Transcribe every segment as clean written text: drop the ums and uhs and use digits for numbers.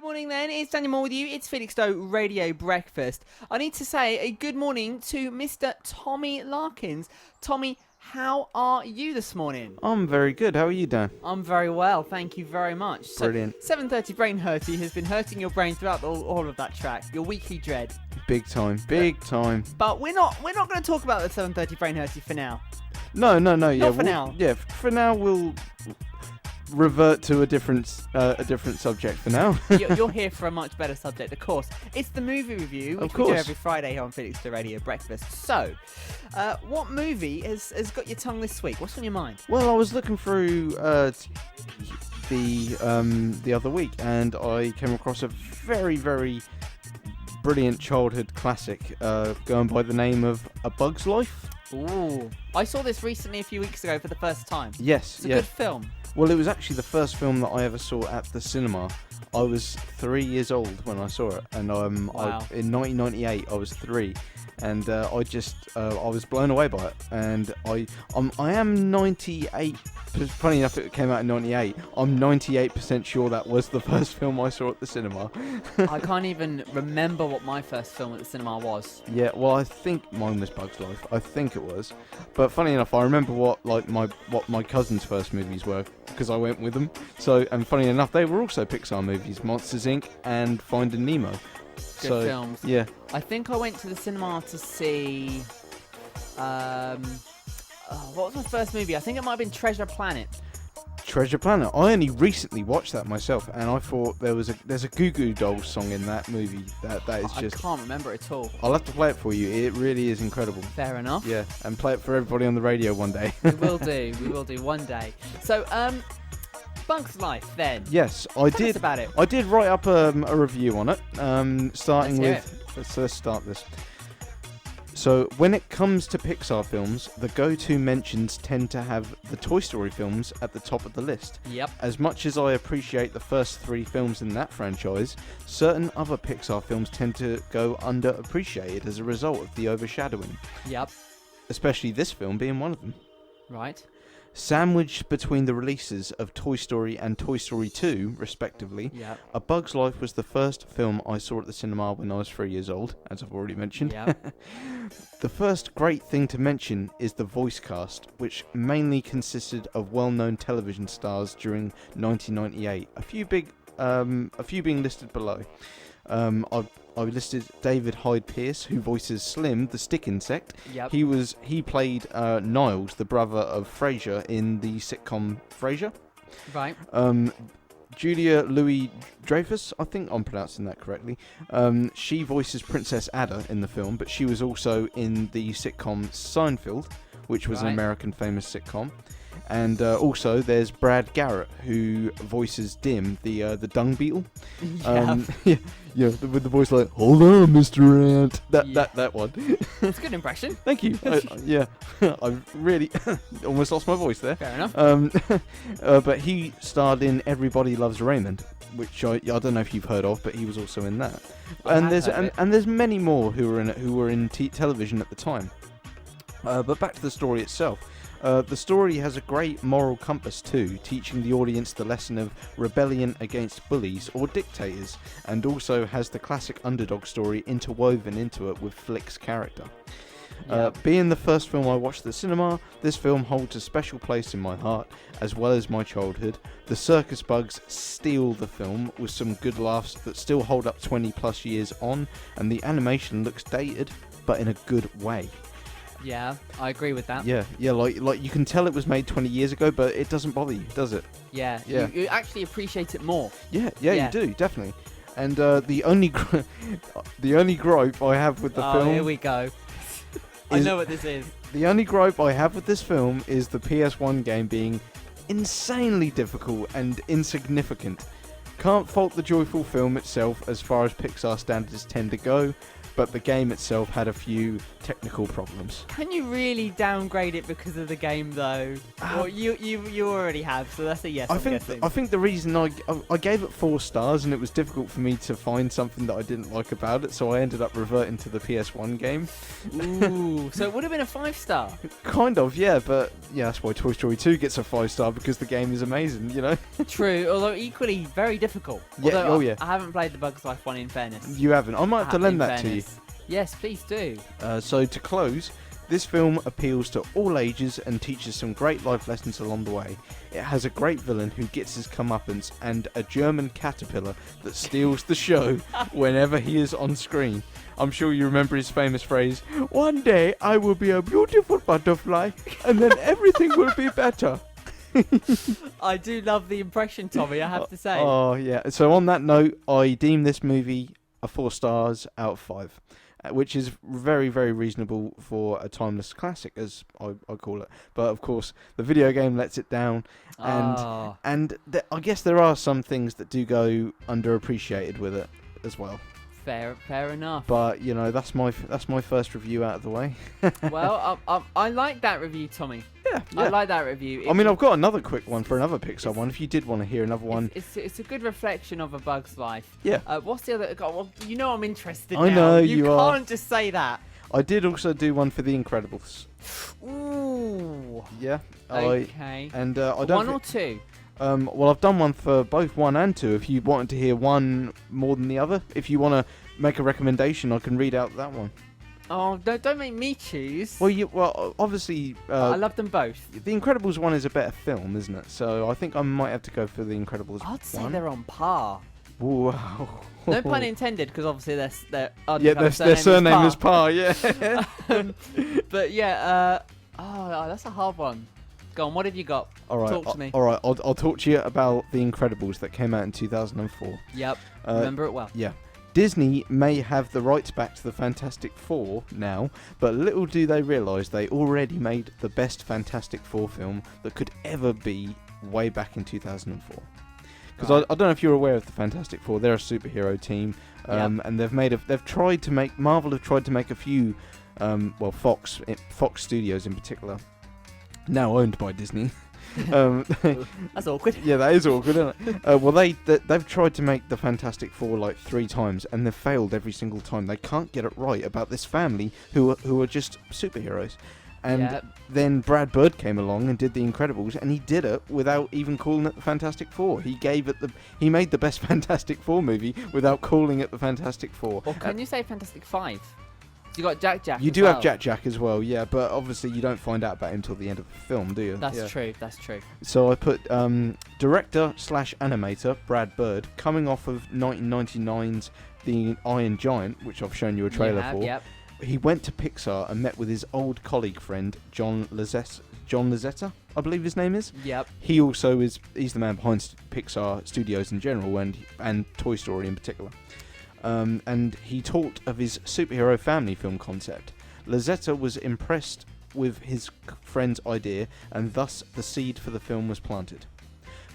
Morning then, it's Daniel Moore with you. It's Felixstowe Radio Breakfast. I need to say a good morning to Mr. Tommy Larkins. Tommy, how are you this morning? I'm very good. How are you, Dan? I'm very well, thank you very much. Brilliant. 7:30 Brain Hurty has been hurting your brain throughout all of that track, your weekly dread. Big time. But we're not going to talk about the 7:30 Brain Hurty for now. No. Yeah, Not for now. Yeah, for now we'll revert to a different subject for now. You're here for a much better subject, of course. It's the movie review, which we do every Friday here on Felixstowe Radio Breakfast. So, what movie has got your tongue this week? What's on your mind? Well, I was looking through the other week, and I came across a very, very brilliant childhood classic going by the name of A Bug's Life. Ooh. I saw this recently a few weeks ago for the first time. Yes, It's a good film. Well, it was actually the first film that I ever saw at the cinema. I was 3 years old when I saw it, and Wow. in 1998 I was 3, and I was blown away by it. And I am 98. Funny enough, it came out in 98. I'm 98% sure that was the first film I saw at the cinema. I can't even remember what my first film at the cinema was. Yeah, well, I think mine was Bug's Life. I think it was. But funny enough, I remember what my cousin's first movies were, because I went with them. So, and funny enough, they were also Pixar movies, Monsters Inc. and Finding Nemo. Good films. Yeah. I think I went to the cinema to see... what was my first movie? I think it might have been Treasure Planet. Treasure Planet. I only recently watched that myself, and I thought there's a Goo Goo Dolls song in that movie that is just... I can't remember it at all. I'll have to play it for you. It really is incredible. Fair enough. Yeah, and play it for everybody on the radio one day. We will do one day. So, Bug's Life then. Yes, Tell us about it. I did write up a review on it, starting Let's with... Let's start this. So, when it comes to Pixar films, the go-to mentions tend to have the Toy Story films at the top of the list. Yep. As much as I appreciate the first 3 films in that franchise, certain other Pixar films tend to go underappreciated as a result of the overshadowing. Yep. Especially this film being one of them. Right. Sandwiched between the releases of Toy Story and Toy Story 2, respectively, Yep. A Bug's Life was the first film I saw at the cinema when I was 3 years old, as I've already mentioned. Yep. The first great thing to mention is the voice cast, which mainly consisted of well-known television stars during 1998. A few being listed below. I listed David Hyde Pierce, who voices Slim, the stick insect. Yep. He played Niles, the brother of Frasier in the sitcom Frasier. Right. Julia Louis-Dreyfus, I think I'm pronouncing that correctly. She voices Princess Ada in the film, but she was also in the sitcom Seinfeld, which was an American famous sitcom. And also, there's Brad Garrett, who voices Dim, the dung beetle. Yeah, with the voice like, "Hold on, Mr. Ant." That one. It's a good impression. Thank you. I really almost lost my voice there. Fair enough. But he starred in Everybody Loves Raymond, which I don't know if you've heard of, but he was also in that. And there's many more who were in television at the time. But back to the story itself. The story has a great moral compass too, teaching the audience the lesson of rebellion against bullies or dictators, and also has the classic underdog story interwoven into it with Flick's character. Being the first film I watched at the cinema, this film holds a special place in my heart, as well as my childhood. The circus bugs steal the film with some good laughs that still hold up 20 plus years on, and the animation looks dated, but in a good way. Yeah, I agree with that. Yeah, like you can tell it was made 20 years ago, but it doesn't bother you, does it? Yeah. You actually appreciate it more. Yeah, you do, definitely. And the only gripe I have with the film... Oh, here we go. I know what this is. The only gripe I have with this film is the PS1 game being insanely difficult and insignificant. Can't fault the joyful film itself as far as Pixar standards tend to go, but the game itself had a few technical problems. Can you really downgrade it because of the game, though? Well, you already have, so that's a yes. I think the reason I gave it 4 stars, and it was difficult for me to find something that I didn't like about it, so I ended up reverting to the PS1 game. Ooh, so it would have been a 5-star. Kind of, yeah, but yeah, that's why Toy Story 2 gets a 5-star, because the game is amazing, you know. True, although equally very difficult. Yeah, Although yeah. I haven't played the Bugs Life one, in fairness. You haven't. I might have to lend that to you. Yes, please do. So to close, this film appeals to all ages and teaches some great life lessons along the way. It has a great villain who gets his comeuppance and a German caterpillar that steals the show whenever he is on screen. I'm sure you remember his famous phrase, "One day I will be a beautiful butterfly and then everything will be better." I do love the impression, Tommy, I have to say. Oh, yeah. So on that note, I deem this movie a 4 stars out of 5. Which is very, very reasonable for a timeless classic, as I call it. But of course, the video game lets it down, and I guess there are some things that do go underappreciated with it as well. Fair enough. But you know, that's my first review out of the way. Well, I like that review, Tommy. Yeah. I like that review. I mean, I've got another quick one for another Pixar one. If you did want to hear another one, it's a good reflection of A Bug's Life. Yeah. What's the other? Well, you know I'm interested. I now. know you are. can't just say that. I did also do one for The Incredibles. Ooh. Yeah. Okay. I don't. One or two? Well, I've done one for both 1 and 2. If you wanted to hear one more than the other, if you want to make a recommendation, I can read out that one. Oh, don't make me choose. Well, obviously, I love them both. The Incredibles one is a better film, isn't it? So I think I might have to go for The Incredibles. I'd say one. they're on par. Wow. No pun intended, because obviously their surname is Parr. Yeah. But yeah, that's a hard one. Go on, what have you got? All right. Talk to me. All right, I'll talk to you about The Incredibles that came out in 2004. Yep. Remember it well. Yeah. Disney may have the rights back to the Fantastic Four now, but little do they realise they already made the best Fantastic Four film that could ever be way back in 2004. Because I don't know if you're aware of the Fantastic Four. They're a superhero team, and Marvel have tried to make a few, Fox Studios in particular, now owned by Disney. That's awkward. Yeah, that is awkward, isn't it? They've tried to make the Fantastic Four like 3 times, and they've failed every single time. They can't get it right about this family who are just superheroes. And then Brad Bird came along and did The Incredibles, and he did it without even calling it the Fantastic Four. He made the best Fantastic Four movie without calling it the Fantastic Four. Or can you say Fantastic Five? You got Jack. You do have Jack as well, yeah, but obviously you don't find out about him until the end of the film, do you? That's true. So I put director/animator Brad Bird, coming off of 1999's The Iron Giant, which I've shown you a trailer for. Yep. He went to Pixar and met with his old colleague friend John Lasseter, I believe his name is. Yep. He's the man behind Pixar Studios in general and Toy Story in particular. And he talked of his superhero family film concept. Lasseter was impressed with his friend's idea, and thus the seed for the film was planted.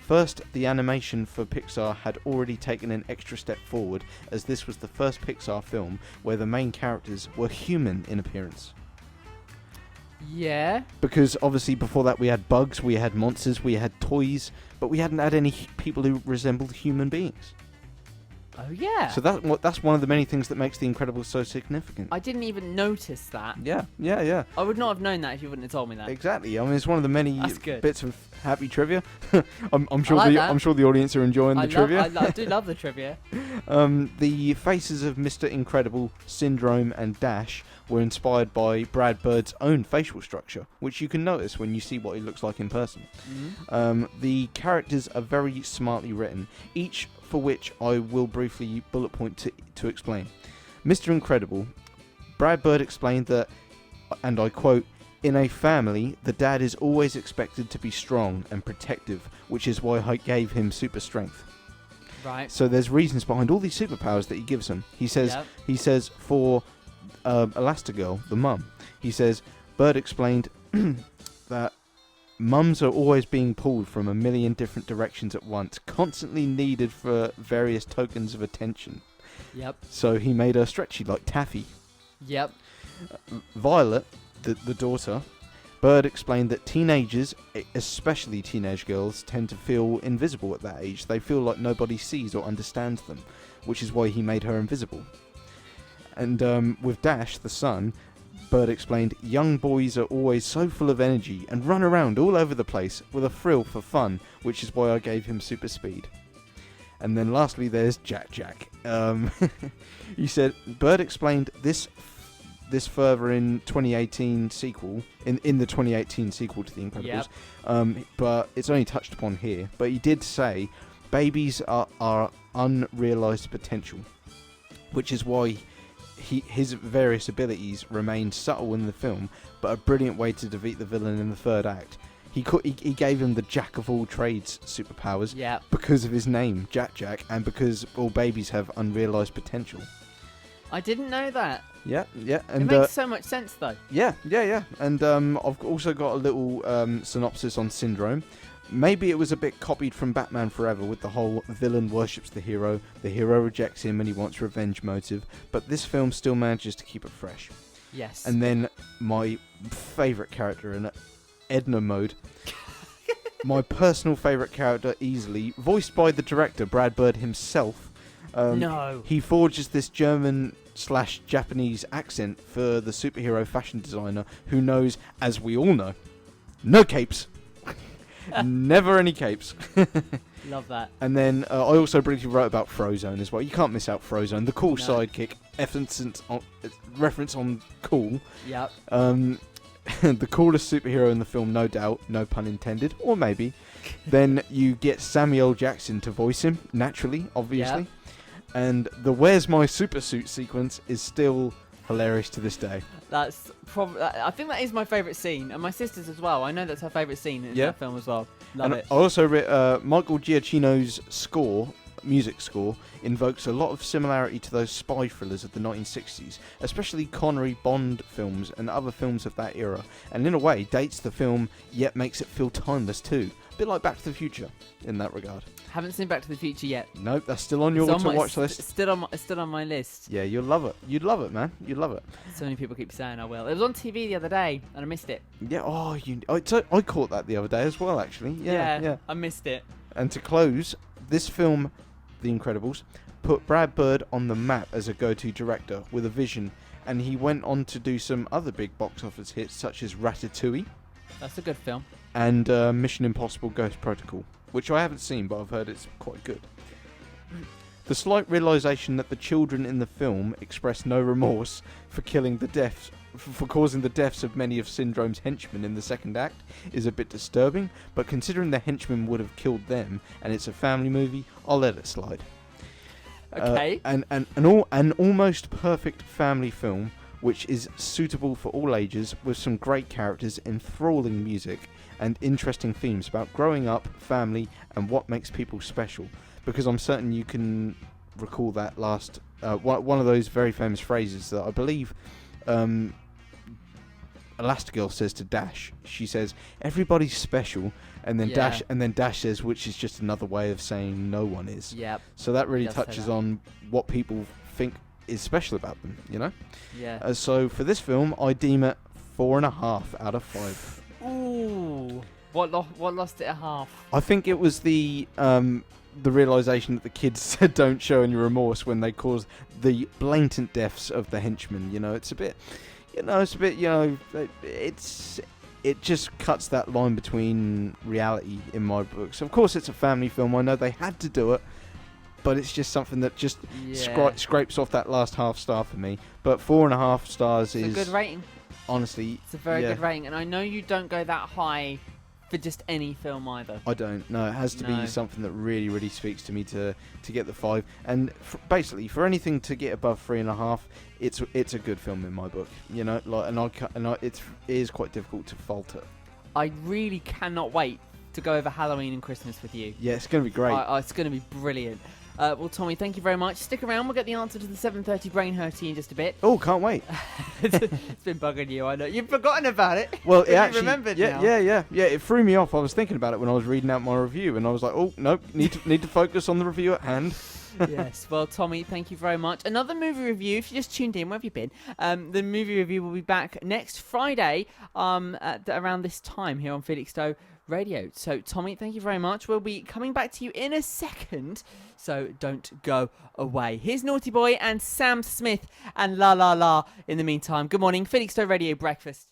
First, the animation for Pixar had already taken an extra step forward, as this was the first Pixar film where the main characters were human in appearance. Yeah. Because obviously before that we had bugs, we had monsters, we had toys, but we hadn't had any people who resembled human beings. Oh yeah. So that's one of the many things that makes The Incredibles so significant. I didn't even notice that. Yeah. I would not have known that if you wouldn't have told me that. Exactly. I mean, it's one of the many bits of happy trivia. I'm sure the audience are enjoying the trivia. I do love the trivia. The faces of Mr. Incredible, Syndrome, and Dash were inspired by Brad Bird's own facial structure, which you can notice when you see what he looks like in person. Mm-hmm. The characters are very smartly written, each for which I will briefly bullet point to explain. Mr. Incredible, Brad Bird explained that, and I quote, "In a family, the dad is always expected to be strong and protective, which is why I gave him super strength." Right. So there's reasons behind all these superpowers that he gives them. He says for Elastigirl, the mum, he says, Bird explained that mums are always being pulled from a million different directions at once, constantly needed for various tokens of attention. Yep. So he made her stretchy like taffy. Yep. Violet, the daughter, Bird explained that teenagers, especially teenage girls, tend to feel invisible at that age. They feel like nobody sees or understands them, which is why he made her invisible. And with Dash, the son, Bird explained, young boys are always so full of energy and run around all over the place with a thrill for fun, which is why I gave him super speed. And then lastly, there's Jack. He said, Bird explained this further in 2018 sequel, in the 2018 sequel to The Incredibles, but it's only touched upon here. But he did say, babies are unrealised potential, which is why his various abilities remain subtle in the film, but a brilliant way to defeat the villain in the third act. He gave him the jack of all trades superpowers because of his name, Jack, and because all babies have unrealised potential. I didn't know that. Yeah. And it makes so much sense, though. Yeah. And I've also got a little synopsis on Syndrome. Maybe it was a bit copied from Batman Forever with the whole villain worships the hero rejects him and he wants revenge motive, but this film still manages to keep it fresh. Yes. And then my favourite character in it, Edna Mode. My personal favourite character easily, voiced by the director, Brad Bird himself. No. He forges this German/Japanese accent for the superhero fashion designer who knows, as we all know, no capes. Never any capes. Love that. And then I also briefly wrote about Frozone as well. You can't miss out Frozone, the cool sidekick, reference on cool. Yep. The coolest superhero in the film, no doubt, no pun intended, or maybe. Then you get Samuel L. Jackson to voice him, naturally, obviously. Yep. And the Where's My Super Suit sequence is still hilarious to this day. That's probably. I think that is my favourite scene, and my sister's as well. I know that's her favourite scene in that film as well. Love it. I also read Michael Giacchino's music score, invokes a lot of similarity to those spy thrillers of the 1960s, especially Connery Bond films and other films of that era, and in a way dates the film yet makes it feel timeless too. A bit like Back to the Future in that regard. Haven't seen Back to the Future yet. Nope, that's still on your watch list. Still on my list. Yeah, you'll love it. You'd love it, man. You'd love it. So many people keep saying I will. It was on TV the other day, and I missed it. Yeah. I caught that the other day as well, actually. Yeah. I missed it. And to close, this film, The Incredibles, put Brad Bird on the map as a go-to director with a vision, and he went on to do some other big box office hits such as Ratatouille. That's a good film. And Mission Impossible Ghost Protocol, which I haven't seen, but I've heard it's quite good. The slight realisation that the children in the film express no remorse for causing the deaths of many of Syndrome's henchmen in the second act is a bit disturbing, but considering the henchmen would have killed them and it's a family movie, I'll let it slide. Okay. An almost perfect family film which is suitable for all ages with some great characters, enthralling music and interesting themes about growing up, family and what makes people special. Because I'm certain you can recall that last one of those very famous phrases that I believe Elastigirl says to Dash. She says, "Everybody's special," and then Dash says, which is just another way of saying no one is. Yep. So that really touches on what people think is special about them, you know? Yeah. So for this film, I deem it 4.5 out of 5. Ooh. What lost it a half? I think it was the realization that the kids said don't show any remorse when they caused the blatant deaths of the henchmen. It's a bit, it just cuts that line between reality in my books. Of course, it's a family film. I know they had to do it, but it's just something that just scrapes off that last half star for me. But 4.5 stars is a good rating. Honestly, it's a very good rating, and I know you don't go that high for just any film either. I don't. No, it has to be something that really, really speaks to me to get the 5. And basically, for anything to get above 3.5, it's a good film in my book. It is quite difficult to fault it. I really cannot wait to go over Halloween and Christmas with you. Yeah, it's going to be great. It's going to be brilliant. Well, Tommy, thank you very much. Stick around. We'll get the answer to the 7:30 brain hurty in just a bit. Oh, can't wait. It's been bugging you, I know. You've forgotten about it. Well, it actually, remembered now. Yeah. It threw me off. I was thinking about it when I was reading out my review, and I was like, oh, nope, need to focus on the review at hand. Yes, well, Tommy, thank you very much. Another movie review. If you just tuned in, where have you been? The movie review will be back next Friday around this time here on Felixstowe Radio. So, Tommy, thank you very much. We'll be coming back to you in a second, so don't go away. Here's Naughty Boy and Sam Smith and La La La in the meantime. Good morning, Felixstowe Radio Breakfast.